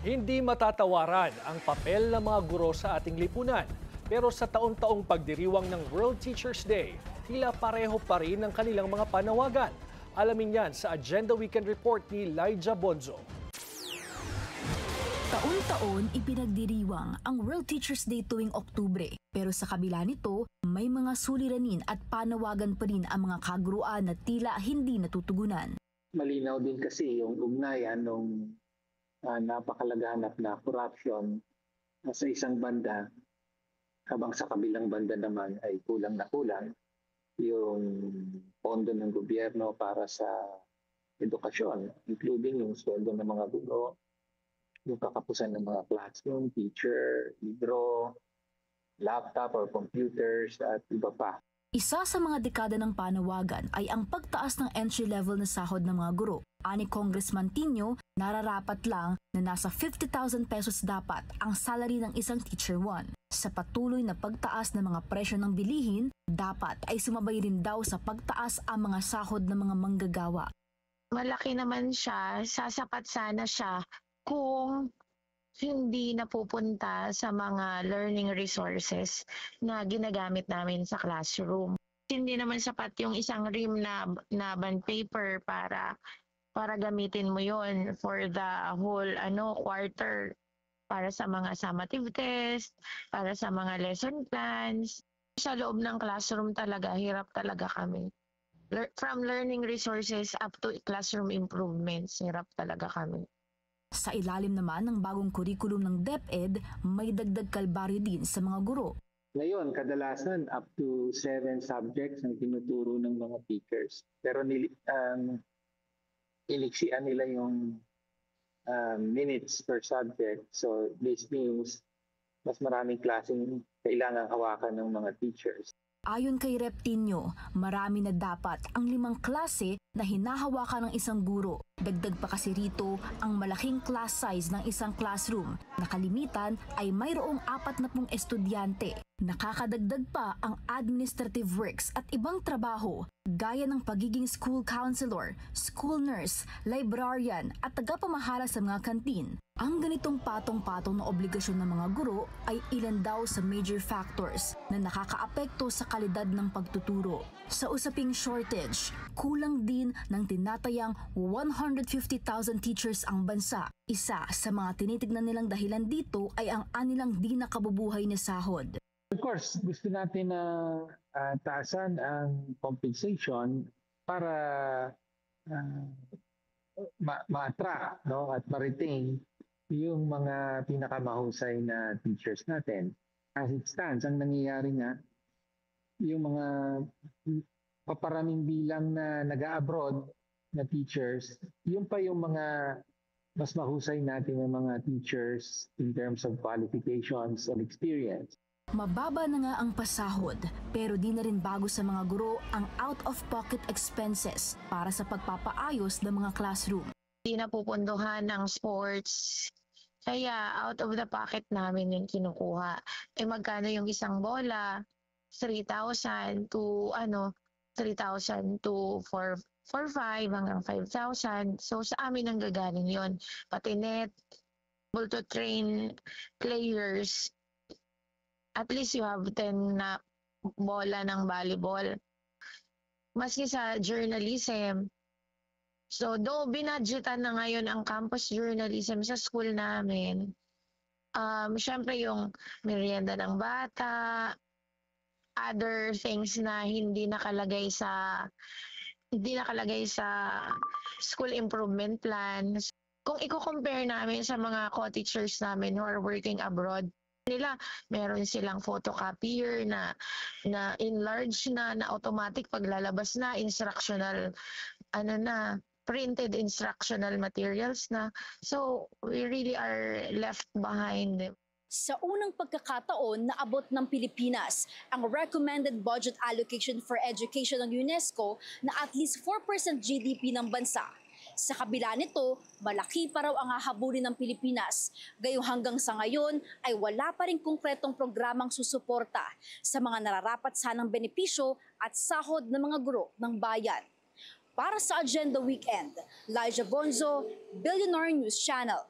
Hindi matatawaran ang papel ng mga guro sa ating lipunan. Pero sa taon-taong pagdiriwang ng World Teachers Day, tila pareho pa rin ang kanilang mga panawagan. Alamin yan sa Agenda Weekend Report ni Lyja Bonzo. Taon-taon ipinagdiriwang ang World Teachers Day tuwing Oktubre. Pero sa kabila nito, may mga suliranin at panawagan pa rin ang mga kaguruan na tila hindi natutugunan. Malinaw din kasi yung ugnayan ng napakalaganap na corruption sa isang banda, habang sa kabilang banda naman ay kulang na kulang yung pondo ng gobyerno para sa edukasyon, including yung sweldo ng mga guro, yung kakapusan ng mga classroom, teacher, libro, laptop or computers at iba pa. Isa sa mga dekada ng panawagan ay ang pagtaas ng entry-level na sahod ng mga guro. Ani Congressman Tino, nararapat lang na nasa 50,000 pesos dapat ang salary ng isang Teacher 1. Sa patuloy na pagtaas ng mga presyo ng bilihin, dapat ay sumabay rin daw sa pagtaas ang mga sahod ng mga manggagawa. Malaki naman siya, sasapat sana siya kung hindi napupunta sa mga learning resources na ginagamit namin sa classroom. Hindi naman sapat yung isang rim na bond paper para gamitin mo yon for the whole quarter, para sa mga summative test, para sa mga lesson plans. Sa loob ng classroom talaga, hirap talaga kami. From learning resources up to classroom improvements, hirap talaga kami. Sa ilalim naman ng bagong kurikulum ng DepEd, may dagdag kalbaryo din sa mga guro. Ngayon, kadalasan up to 7 subjects ang tinuturo ng mga teachers. Pero iniksian nila yung minutes per subject. So this means mas maraming klaseng kailangang hawakan ng mga teachers. Ayon kay Rep. Tino, marami na dapat ang 5 klase na hinahawakan ng isang guro. Dagdag pa kasi rito ang malaking class size ng isang classroom na kalimitan ay mayroong 40 estudyante. Nakakadagdag pa ang administrative works at ibang trabaho gaya ng pagiging school counselor, school nurse, librarian at tagapamahala sa mga kantin. Ang ganitong patong-patong na obligasyon ng mga guro ay ilan daw sa major factors na nakakaapekto sa kalidad ng pagtuturo. Sa usaping shortage, kulang din ng tinatayang 150,000 teachers ang bansa. Isa sa mga tinitignan nilang dahilan dito ay ang anilang di nakabubuhay na sahod. Of course, gusto natin na taasan ang compensation para ma-attract at ma-retain yung mga pinakamahusay na teachers natin. As it stands, ang nangyayari nga, yung mga paparaming bilang na nag-a-abroad na teachers, yun pa yung mga mas mahusay natin ng mga teachers in terms of qualifications and experience. Mababa na nga ang pasahod, pero di na rin bago sa mga guro ang out-of-pocket expenses para sa pagpapaayos ng mga classroom. Hindi napupunduhan ng sports, kaya out of the pocket namin yung kinukuha. Magkano yung isang bola? 3,000 to 3,000 to 4,500 hanggang 5,000. So sa amin ang gagaling yon. Pati net, to train players. At least you have 10 na bola ng volleyball. Maski sa journalism. So, though binadgetan na ngayon ang campus journalism sa school namin, syempre yung merienda ng bata, other things na hindi nakalagay sa school improvement plans. Kung i-compare namin sa mga co-teachers namin who are working abroad, meron silang photocopier na enlarge na automatic paglalabas na instructional printed instructional materials na. So we really are left behind. Sa unang pagkakataon na abot ng Pilipinas ang recommended budget allocation for education ng UNESCO na at least 4% GDP ng bansa. Sa kabila nito, malaki pa raw ang hahabulin ng Pilipinas. Gayong hanggang sa ngayon ay wala pa rin konkretong programang susuporta sa mga nararapat sanang benepisyo at sahod ng mga guro ng bayan. Para sa Agenda Weekend, Lyja Bonzo, Billionaire News Channel.